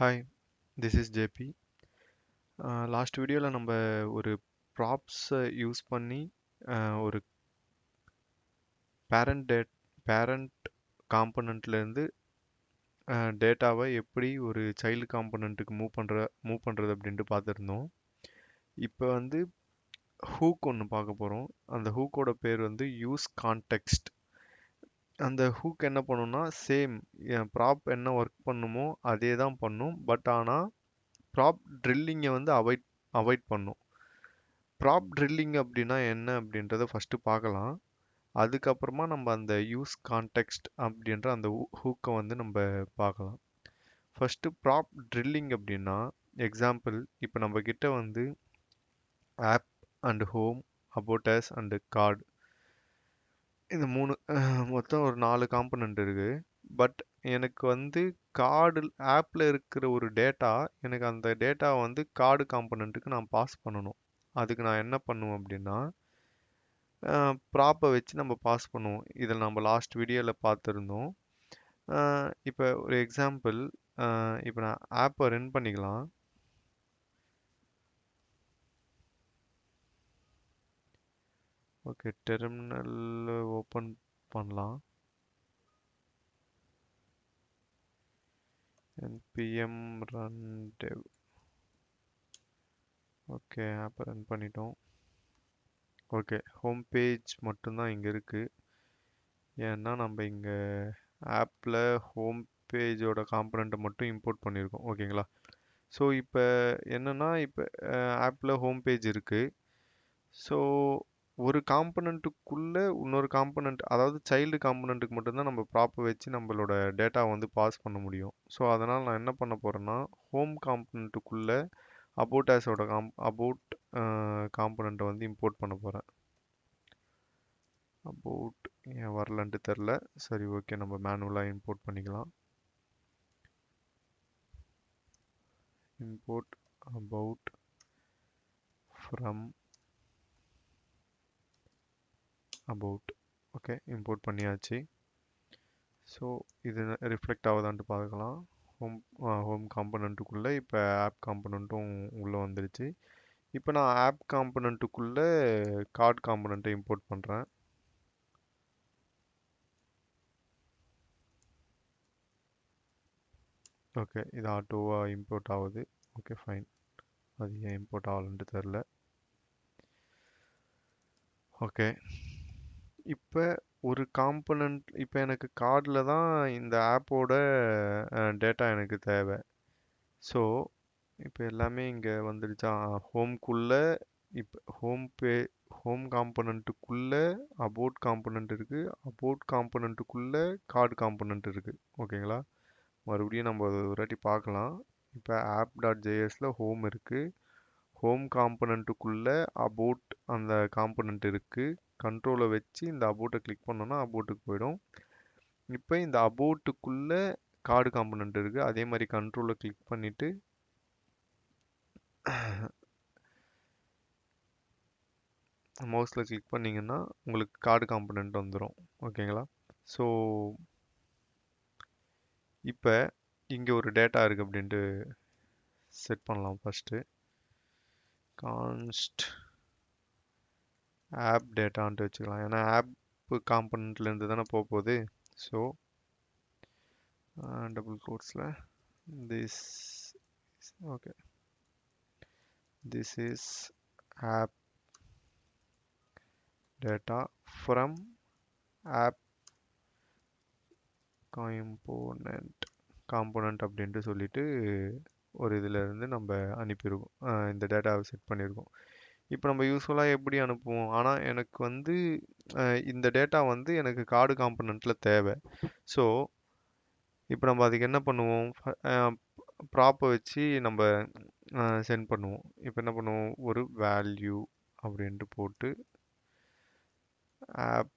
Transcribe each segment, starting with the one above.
Hi, this is JP. Last வீடியோவில் நம்ம ஒரு ப்ராப்ஸை யூஸ் பண்ணி ஒரு பேரண்ட் பேரண்ட் காம்பனண்ட்லேருந்து டேட்டாவை எப்படி ஒரு சைல்டு காம்பனண்ட்டுக்கு மூவ் பண்ணுறது அப்படின்ட்டு பார்த்துருந்தோம். இப்போ வந்து ஹூக் ஒன்று பார்க்க போகிறோம். அந்த ஹூக்கோட பேர் வந்து யூஸ் கான்டெக்ஸ்ட். அந்த ஹூக் என்ன பண்ணும்னா சேம் ப்ராப் என்ன ஒர்க் பண்ணுமோ அதே தான் பண்ணும். பட் ஆனால் ப்ராப் ட்ரில்லிங்கை வந்து அவாய்ட் பண்ணும். ப்ராப் ட்ரில்லிங் அப்படின்னா என்ன அப்படின்றத ஃபஸ்ட்டு பார்க்கலாம். அதுக்கப்புறமா நம்ம அந்த யூஸ் கான்டெக்ஸ்ட் அப்படின்ற அந்த ஹூக்கை வந்து நம்ம பார்க்கலாம். ஃபஸ்ட்டு ப்ராப் ட்ரில்லிங் அப்படின்னா எக்ஸாம்பிள், இப்போ நம்ம கிட்ட வந்து app and home, about us and card, இந்த மூணு மொத்தம் ஒரு 4 காம்பனண்ட் இருக்குது. பட் எனக்கு வந்து கார்டு ஆப்பில் இருக்கிற ஒரு டேட்டா, எனக்கு அந்த டேட்டாவை வந்து கார்டு காம்பனண்ட்டுக்கு நான் பாஸ் பண்ணணும். அதுக்கு நான் என்ன பண்ணுவேன் அப்படின்னா ப்ராப்பை வச்சு நம்ம பாஸ் பண்ணுவோம். இதில் நம்ம லாஸ்ட் வீடியோவில் பார்த்துருந்தோம். இப்போ ஒரு எக்ஸாம்பிள், இப்போ நான் ஆப்பை ரன் பண்ணிக்கலாம். ஓகே, டெர்மினல் ஓப்பன் பண்ணலாம். npm run dev. ஓகே, ஆப்பை ரன் பண்ணிட்டோம். ஓகே, ஹோம் பேஜ் மட்டும்தான் இங்கே இருக்குது. ஏன்னா நம்ம இங்கே ஆப்பில் ஹோம் பேஜோட காம்பனண்ட்டை மட்டும் இம்போர்ட் பண்ணியிருக்கோம். ஓகேங்களா? ஸோ இப்போ என்னென்னா, இப்போ ஆப்பில் ஹோம் பேஜ் இருக்குது. ஸோ ஒரு காம்பனண்ட்டுக்குள்ளே இன்னொரு காம்பனண்ட், அதாவது சைல்டு காம்பனண்ட்டுக்கு மட்டும்தான் நம்ம ப்ராப்பை வச்சு நம்மளோட டேட்டா வந்து பாஸ் பண்ண முடியும். ஸோ அதனால் நான் என்ன பண்ண போகிறேன்னா, ஹோம் காம்பனண்ட்டுக்குள்ளே அபவுட் ஆஸோட அபவுட் காம்பனண்ட்டை வந்து இம்போர்ட் பண்ண போகிறேன். அபவுட் ஏன் வரலன்ட்டு தெரில. சரி, ஓகே, நம்ம மேனுவலாக இம்போர்ட் பண்ணிக்கலாம். Import about from about. Okay, import பண்ணியாச்சு. ஸோ இது ரிஃப்ளெக்ட் ஆகுதான்ட்டு பார்க்கலாம். ஹோம் காம்பனண்ட்டுக்குள்ளே இப்போ ஆப் காம்பனண்ட்டும் உள்ளே வந்துருச்சு. இப்போ நான் ஆப் காம்பனண்ட்டுக்குள்ளே கார்டு காம்பனண்ட்டை இம்போர்ட் பண்ணுறேன். ஓகே, இது ஆட்டோவாக இம்போர்ட் ஆகுது. Okay, fine. அது ஏன் இம்போர்ட் ஆகலன்ட்டு தெரில. ஓகே, இப்போ ஒரு காம்பனண்ட், இப்போ எனக்கு கார்டில் தான் இந்த ஆப்போட டேட்டா எனக்கு தேவை. ஸோ இப்போ எல்லாமே இங்கே வந்துடுச்சா? ஹோம்குள்ளே இப்போ ஹோம் காம்பனண்ட்டுக்குள்ளே அபவுட் காம்பனண்ட் இருக்குது. அபவுட் காம்பனண்ட்டுக்குள்ளே கார்டு காம்பனண்ட் இருக்குது. ஓகேங்களா? மறுபடியும் நம்ம ஒரு வாட்டி பார்க்கலாம். இப்போ app.jsல ஹோம் இருக்குது. ஹோம் காம்பனண்ட்டுக்குள்ளே அபவுட் அந்த காம்பனண்ட் இருக்குது. கண்ட்ரோலை வச்சு இந்த அபவுட்டை கிளிக் பண்ணோன்னா அபவுட்டுக்கு போயிடும். இப்போ இந்த அபவுட்டுக்குள்ளே கார்டு காம்பனண்ட் இருக்குது. அதே மாதிரி கண்ட்ரோலை கிளிக் பண்ணிவிட்டு மவுஸில் கிளிக் பண்ணிங்கன்னா உங்களுக்கு கார்டு காம்பனண்ட் வந்துடும். ஓகேங்களா? ஸோ இப்போ இங்கே ஒரு டேட்டா இருக்குது அப்படின்ட்டு செட் பண்ணலாம். ஃபஸ்ட்டு கான்ஸ்ட் ஆப் டேட்டான்ட்டு வச்சுக்கலாம். ஏன்னா ஆப் காம்பனண்ட்லேருந்து தானே போகுது. ஸோ டபுள் கோட்ஸில் this, okay, this is app data from app component அப்படின்ட்டு சொல்லிட்டு ஒரு இதில் இருந்து நம்ம அனுப்பியிருக்கோம். இந்த டேட்டாவை செட் பண்ணியிருக்கோம். இப்போ நம்ம யூஸ்ஃபுல்லாக எப்படி அனுப்புவோம்? ஆனால் எனக்கு வந்து இந்த டேட்டா வந்து எனக்கு கார்டு காம்பனண்ட்டில் தேவை. ஸோ இப்போ நம்ம அதுக்கு என்ன பண்ணுவோம்? ப்ராப்பை வச்சு நம்ம சென்ட் பண்ணுவோம். இப்போ என்ன பண்ணுவோம்? ஒரு வேல்யூ அப்படின்ட்டு போட்டு ஆப்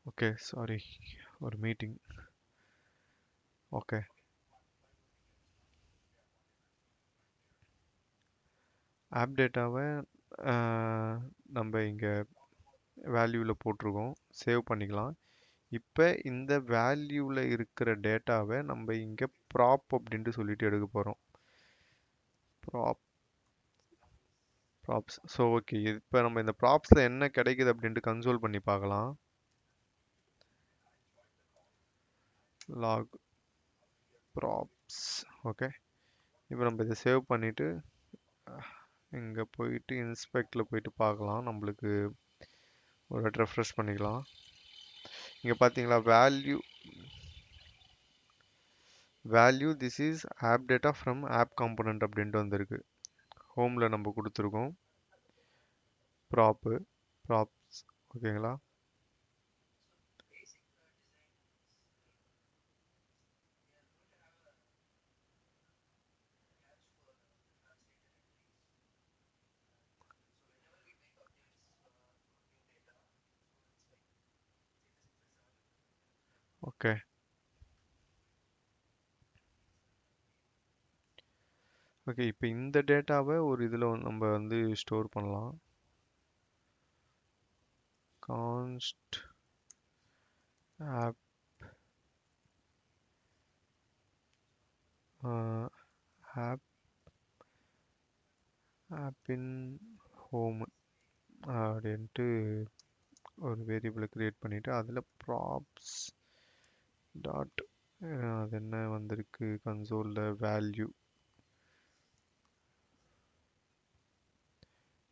ஓகே சாரி, ஒரு மீட்டிங். ஓகே, ஆப் டேட்டாவை நம்ம இங்கே வேல்யூவில் போட்டிருக்கோம், சேவ் பண்ணிக்கலாம். இப்போ இந்த வேல்யூவில் இருக்கிற டேட்டாவை நம்ம இங்கே ப்ராப் அப்படின்ட்டு சொல்லிட்டு எடுக்க போகிறோம். Prop props. ஸோ ஓகே, இப்போ நம்ம இந்த ப்ராப்ஸில் என்ன கிடைக்குது அப்படின்ட்டு கன்சோல் பண்ணி பார்க்கலாம். Lock props. ஓகே, இப்போ நம்ம இதை சேவ் பண்ணிவிட்டு இங்கே போயிட்டு இன்ஸ்பெக்டில் போயிட்டு பார்க்கலாம். நம்மளுக்கு ஒரு வாட்டி ரெஃப்ரெஷ் பண்ணிக்கலாம். இங்கே பார்த்தீங்களா, value this is app data from app component அப்படின்ட்டு வந்திருக்கு. ஹோமில் நம்ம கொடுத்துருக்கோம் ப்ராப்ஸ். ஓகேங்களா. ஓகே, ஓகே, இப்போ இந்த டேட்டாவை ஒரு இதில் நம்ம வந்து ஸ்டோர் பண்ணலாம். கான்ஸ்ட் ஆப் ஆப் ஆப்பின் ஹோம் அப்படின்ட்டு ஒரு வேரியபிளை கிரியேட் பண்ணிவிட்டு அதில் ப்ராப்ஸ் டாட் அது என்ன வந்திருக்கு கன்சோலில் வேல்யூ.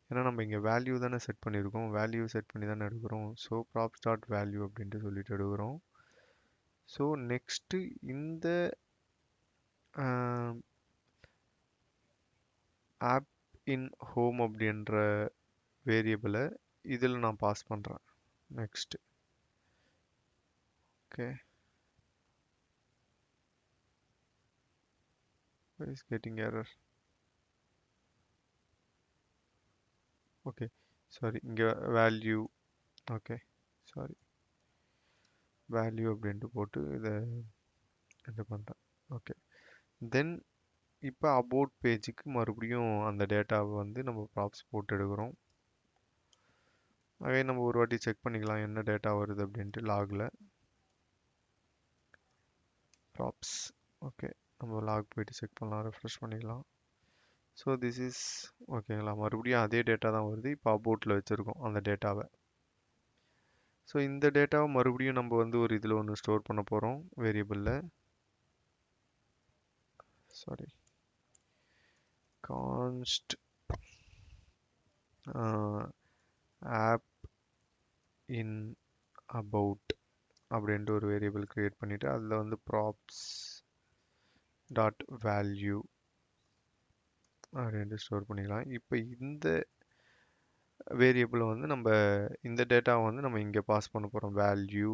ஏன்னா நம்ம இங்கே வேல்யூ தானே செட் பண்ணியிருக்கோம், வேல்யூ செட் பண்ணி தானே எடுக்கிறோம். ஸோ ப்ராப்ஸ் டாட் வேல்யூ அப்படின்ட்டு சொல்லிட்டு எடுக்கிறோம். ஸோ நெக்ஸ்ட்டு இந்த ஆப் இன் ஹோம் அப்படின்ற வேரியபிளை இதில் நான் பாஸ் பண்ணுறேன். Next. Okay, is getting error. Okay sorry, இங்கே வேல்யூ. ஓகே சாரி, வேல்யூ அப்படின்ட்டு போட்டு இதை இது பண்ணுறேன். ஓகே, தென் இப்போ அபவுட் பேஜுக்கு மறுபடியும் அந்த டேட்டாவை வந்து நம்ம ப்ராப்ஸ் போட்டு எடுக்கிறோம். அதே நம்ம ஒரு வாட்டி செக் பண்ணிக்கலாம் என்ன டேட்டா வருது அப்படின்ட்டு லாகில். ப்ராப்ஸ். ஓகே, நம்ம லாக் போயிட்டு செக் பண்ணலாம், ரெஃப்ரெஷ் பண்ணிக்கலாம். ஸோ திஸ் இஸ் ஓகேங்களா, மறுபடியும் அதே டேட்டா தான் வருது. இப்போ அபவுட்டில் வச்சுருக்கோம் அந்த டேட்டாவை. ஸோ இந்த டேட்டாவை மறுபடியும் நம்ம வந்து ஒரு இதில் ஒன்று ஸ்டோர் பண்ண போகிறோம் வேரியபிளில். Sorry, const app in about அப்படின்ட்டு ஒரு வேரியபிள் கிரியேட் பண்ணிவிட்டு அதில் வந்து ப்ராப்ஸ் டாட் வேல்யூ அப்படின்ட்டு ஸ்டோர் பண்ணிக்கலாம். இப்போ இந்த வேரியபிளை வந்து நம்ம இந்த டேட்டாவை வந்து நம்ம இங்கே பாஸ் பண்ண போகிறோம் வேல்யூ.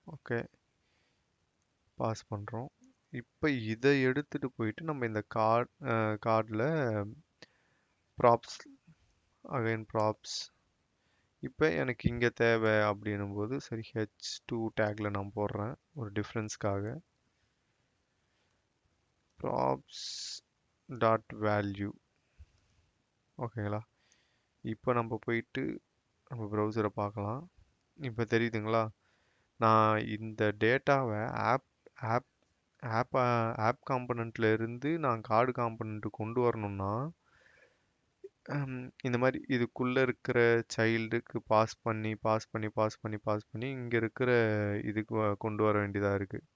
ஓகே, பாஸ் பண்ணுறோம். இப்போ இதை எடுத்துகிட்டு போயிட்டு நம்ம இந்த கார்டில் ப்ராப்ஸ், அகைன் ப்ராப்ஸ். இப்போ எனக்கு இங்கே தேவை அப்படின்னும் போது சரி H2 டேக்கில் நான் போடுறேன் ஒரு டிஃப்ரென்ஸ்க்காக. Props dot value. ஓகேங்களா. இப்போ நம்ம போயிட்டு நம்ம ப்ரௌசரை பார்க்கலாம். இப்போ தெரியுதுங்களா, நான் இந்த டேட்டாவை ஆப் ஆப் ஆப் ஆப் காம்பனண்ட்ல இருந்து நான் கார்டு காம்பனண்ட் கொண்டு வரணும்னா இந்த மாதிரி இதுக்குள்ளே இருக்கிற சைல்டுக்கு பாஸ் பண்ணி இங்கே இருக்கிற இதுக்கு கொண்டு வர வேண்டியதாக இருக்குது.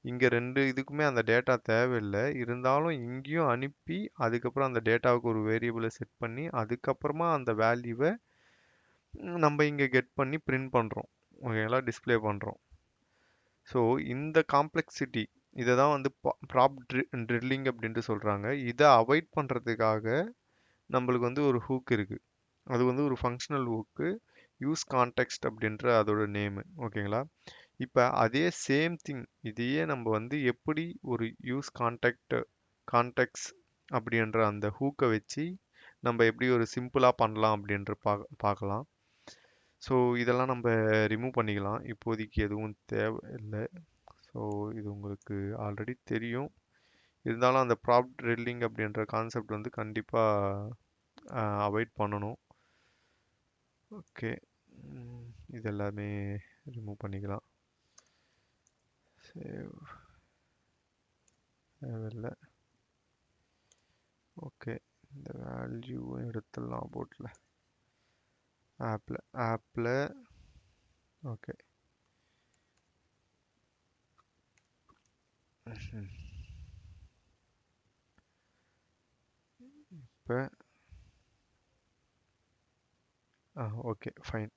இங்கே ரெண்டு இதுக்குமே அந்த டேட்டா தேவையில்லை, இருந்தாலும் இங்கேயும் அனுப்பி அதுக்கப்புறம் அந்த டேட்டாவுக்கு ஒரு வேரியபிளை செட் பண்ணி அதுக்கப்புறமா அந்த வேல்யூவை நம்ம இங்கே கெட் பண்ணி பிரிண்ட் பண்ணுறோம். ஓகேங்களா, டிஸ்பிளே பண்ணுறோம். ஸோ இந்த காம்ப்ளெக்சிட்டி இதை தான் வந்து ப்ராப் ட்ரில்லிங் அப்படின்ட்டு சொல்கிறாங்க. இதை அவாய்ட் பண்ணுறதுக்காக நம்மளுக்கு வந்து ஒரு ஹூக் இருக்குது. அது வந்து ஒரு ஃபங்க்ஷனல் ஹூக்கு, யூஸ் கான்டெக்ஸ்ட் அப்படின்ற அதோட நேமு. ஓகேங்களா. இப்போ அதே சேம் திங் இதையே நம்ம வந்து எப்படி ஒரு யூஸ் கான்டெக்ட்ஸ் அப்படின்ற அந்த ஹூக்கை வச்சு நம்ம எப்படி ஒரு சிம்பிளாக பண்ணலாம் அப்படின்ற பார்க்கலாம். ஸோ இதெல்லாம் நம்ம ரிமூவ் பண்ணிக்கலாம். இப்போதைக்கு எதுவும் தேவை இல்லை. ஸோ இது உங்களுக்கு ஆல்ரெடி தெரியும். இருந்தாலும் அந்த ப்ராப்ட் ட்ரில்லிங் அப்படின்ற கான்செப்ட் வந்து கண்டிப்பாக அவாய்ட் பண்ணணும். ஓகே, இது எல்லாமே ரிமூவ் பண்ணிக்கலாம். சேவ் தேவையில்லை. ஓகே, இந்த வேல்யூவும் எடுத்துடலாம் போட்டில். ஆப்பில் ஓகே. இப்போ ஓகே ஃபைன்.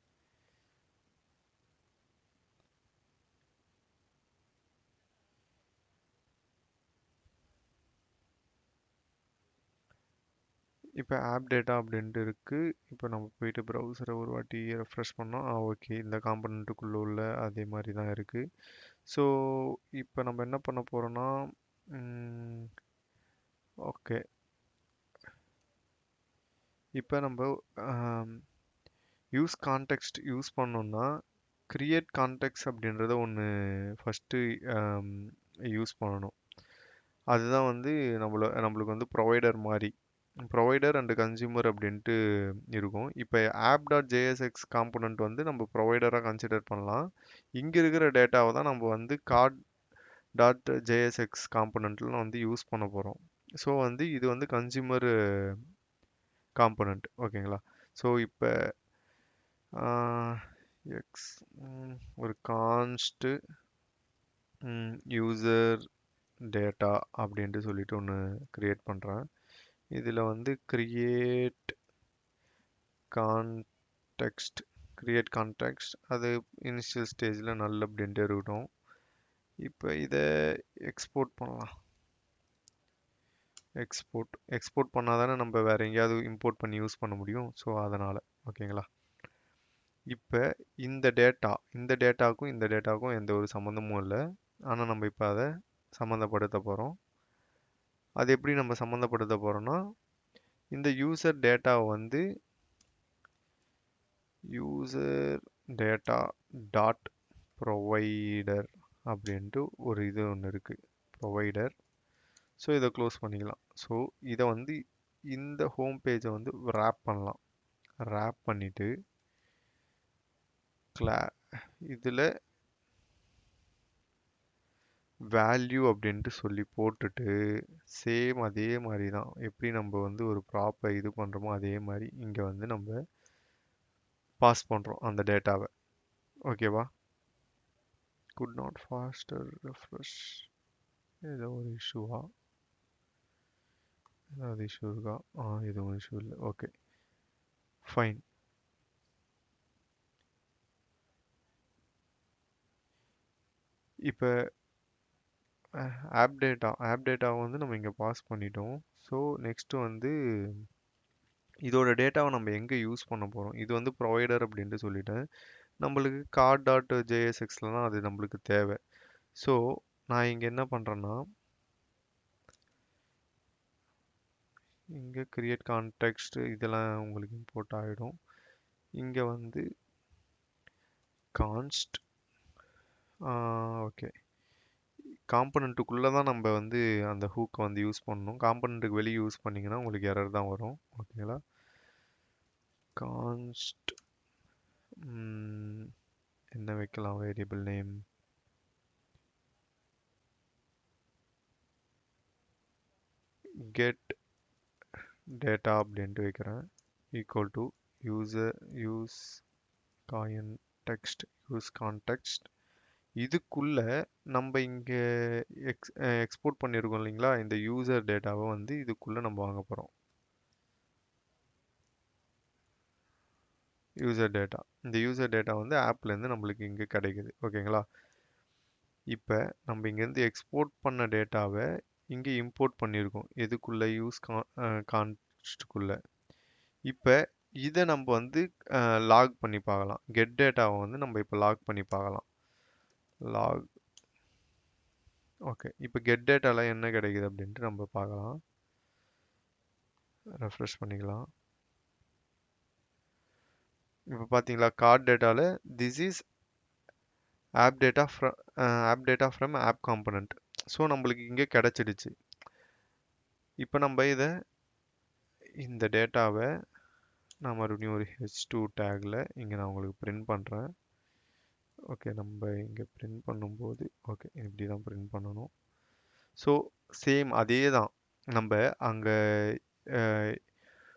இப்போ ஆப் டேட்டா அப்படின்ட்டு இருக்குது. இப்போ நம்ம போயிட்டு ப்ரௌசரை ஒரு வாட்டி ரெஃப்ரெஷ் பண்ணோம். ஓகே, இந்த காம்பனண்ட்டுக்குள்ளே உள்ள அதே மாதிரி தான் இருக்குது. ஸோ இப்போ நம்ம என்ன பண்ண போகிறோன்னா, ஓகே, இப்போ நம்ம யூஸ் கான்டெக்ஸ்ட் யூஸ் பண்ணோம்னா கிரியேட் கான்டெக்ஸ்ட் அப்படின்றத ஒன்று ஃபஸ்ட்டு யூஸ் பண்ணணும். அதுதான் வந்து நம்மளுக்கு வந்து ப்ரொவைடர் மாதிரி, ப்ரொவைடர் அண்ட் கன்சியூமர் அப்படின்ட்டு இருக்கும். இப்போ ஆப் டாட் ஜேஎஸ்எக்ஸ் காம்பனண்ட் வந்து நம்ம ப்ரொவைடராக கன்சிடர் பண்ணலாம். இங்கே இருக்கிற டேட்டாவை தான் நம்ம வந்து கார்ட் டாட் ஜேஎஸ்எக்ஸ் காம்பனண்ட்ல வந்து யூஸ் பண்ண போகிறோம். ஸோ வந்து இது வந்து கன்சியூமர் காம்பனண்ட். ஓகேங்களா? ஸோ இப்போ எக்ஸ் ஒரு கான்ஸ்ட் யூசர் டேட்டா அப்படின்ட்டு சொல்லிட்டு ஒன்று க்ரியேட் பண்ணுறேன். இதில் வந்து கிரியேட் கான்டெக்ஸ்ட் அது இனிஷியல் ஸ்டேஜில் நல்ல அப்படின்ட்டு இருக்கட்டும். இப்போ இதை எக்ஸ்போர்ட் பண்ணலாம். எக்ஸ்போர்ட் பண்ணால் தானே நம்ம வேறு எங்கேயாவது இம்போர்ட் பண்ணி யூஸ் பண்ண முடியும். ஸோ அதனால் ஓகேங்களா. இப்போ இந்த டேட்டாவுக்கும் எந்த ஒரு சம்மந்தமும் இல்லை. ஆனால் நம்ம இப்போ அதை சம்மந்தப்படுத்த போகிறோம். அது எப்படி நம்ம சம்மந்தப்படுத்த போகிறோம்னா, இந்த யூசர் டேட்டாவை வந்து யூசர் டேட்டா டாட் ப்ரொவைடர் அப்படின்ட்டு ஒரு இது ஒன்று இருக்குது, ப்ரொவைடர். ஸோ இதை க்ளோஸ் பண்ணிக்கலாம். ஸோ இதை வந்து இந்த ஹோம் பேஜை வந்து ரேப் பண்ணலாம். ரேப் பண்ணிவிட்டு இதில் வேல்யூ அப்படின்ட்டு சொல்லி போட்டுட்டு சேம் அதே மாதிரி தான், எப்படி நம்ம வந்து ஒரு ப்ராப்பை இது பண்ணுறோமோ அதே மாதிரி இங்கே வந்து நம்ம பாஸ் பண்ணுறோம் அந்த டேட்டாவை. ஓகேவா? Good not faster refresh. ஏதோ ஒரு இஷ்யூவா? ஏதாவது இஷ்யூ இருக்கா? எதுவும் இஷ்யூ இல்லை. Okay fine. இப்போ ஆப் டேட்டாவை வந்து நம்ம இங்கே பாஸ் பண்ணிட்டோம். ஸோ நெக்ஸ்ட்டு வந்து இதோட டேட்டாவை நம்ம எங்கே யூஸ் பண்ண போகிறோம். இது வந்து ப்ரொவைடர் அப்படின்ட்டு சொல்லிட்டேன். நம்மளுக்கு கார்ட் டாட் ஜேஎஸ்எக்ஸில் தான் அது நம்மளுக்கு தேவை. ஸோ நான் இங்கே என்ன பண்ணுறேன்னா, இங்கே கிரியேட் கான்டெக்ஸ்ட் இதெல்லாம் உங்களுக்கு இம்போர்ட் ஆகிடும். இங்கே வந்து கான்ஸ்ட் ஓகே, காம்பனண்ட்டுக்குள்ளே தான் நம்ம வந்து அந்த ஹூக்கை வந்து யூஸ் பண்ணணும். காம்பனண்ட்டுக்கு வெளியே யூஸ் பண்ணிங்கன்னா உங்களுக்கு எரர் தான் வரும். ஓகேங்களா? கான்ஸ்ட் என்ன வைக்கலாம் வேரியபிள் நேம்? கெட் டேட்டா அப்படின்ட்டு வைக்கிறேன். Equal to use context. இதுக்குள்ள நம்ம இங்கே எக்ஸ்போர்ட் பண்ணியிருக்கோம் இல்லைங்களா, இந்த யூசர் டேட்டாவை வந்து இதுக்குள்ள நம்ம வாங்க போகிறோம். இந்த யூசர் டேட்டா வந்து ஆப்லேருந்து நம்மளுக்கு இங்கே கிடைக்குது. ஓகேங்களா? இப்போ நம்ம இங்கேருந்து எக்ஸ்போர்ட் பண்ண டேட்டாவை இங்கே இம்போர்ட் பண்ணியிருக்கோம். எதுக்குள்ள கான்ஸ்ட்டுக்குள்ள. இப்போ இதை நம்ம வந்து லாக் பண்ணி பார்க்கலாம். கெட் டேட்டாவை வந்து நம்ம இப்போ லாக் பண்ணி பார்க்கலாம். லாக். ஓகே, இப்போ கெட் டேட்டாவில் என்ன கிடைக்குது அப்படின்ட்டு நம்ம பார்க்கலாம். ரெஃப்ரெஷ் பண்ணிக்கலாம். இப்போ பார்த்தீங்களா கார்ட் டேட்டாவில் this is app data from app component. So நம்மளுக்கு இங்கே கிடச்சிடுச்சு. இப்போ நம்ம இந்த டேட்டாவை நான் மறுபடியும் ஒரு H2 டேக்ல இங்கே நான் உங்களுக்கு பிரிண்ட் பண்ணுறேன். ஓகே, நம்ம இங்கே பிரிண்ட் பண்ணும்போது ஓகே இப்படி தான் பிரிண்ட் பண்ணணும். ஸோ சேம் அதே தான். நம்ம அங்கே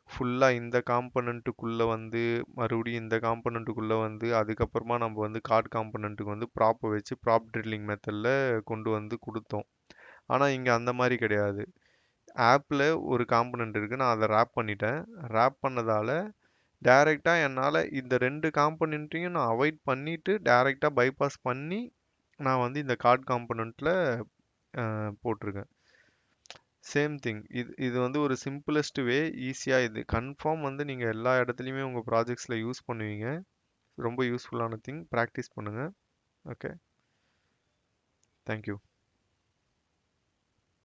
ஃபுல்லாக இந்த காம்பனண்ட்டுக்குள்ளே வந்து மறுபடியும் இந்த காம்பனண்ட்டுக்குள்ளே வந்து அதுக்கப்புறமா நம்ம வந்து கார்ட் காம்பனண்ட்டுக்கு வந்து ப்ராப்பை வச்சு ப்ராப் ட்ரில்லிங் மெத்தடில் கொண்டு வந்து கொடுத்தோம். ஆனால் இங்கே அந்த மாதிரி கிடையாது. ஆப்பில் ஒரு காம்பனண்ட் இருக்குது, நான் அதை ரேப் பண்ணிட்டேன். ரேப் பண்ணதால் டைரெக்டாக என்னால் இந்த ரெண்டு காம்பனண்ட்டையும் நான் அவாய்ட் பண்ணிவிட்டு டைரெக்டாக பைபாஸ் பண்ணி நான் வந்து இந்த கார்ட் காம்பனண்ட்டில் போட்டிருக்கேன். Same thing. இது வந்து ஒரு சிம்பிளஸ்ட் வே. ஈஸியாக இது கன்ஃபார்ம் வந்து நீங்கள் எல்லா இடத்துலையுமே உங்கள் ப்ராஜெக்ட்ஸில் யூஸ் பண்ணுவீங்க. ரொம்ப யூஸ்ஃபுல்லான திங். ப்ராக்டிஸ் பண்ணுங்கள். Okay, thank you.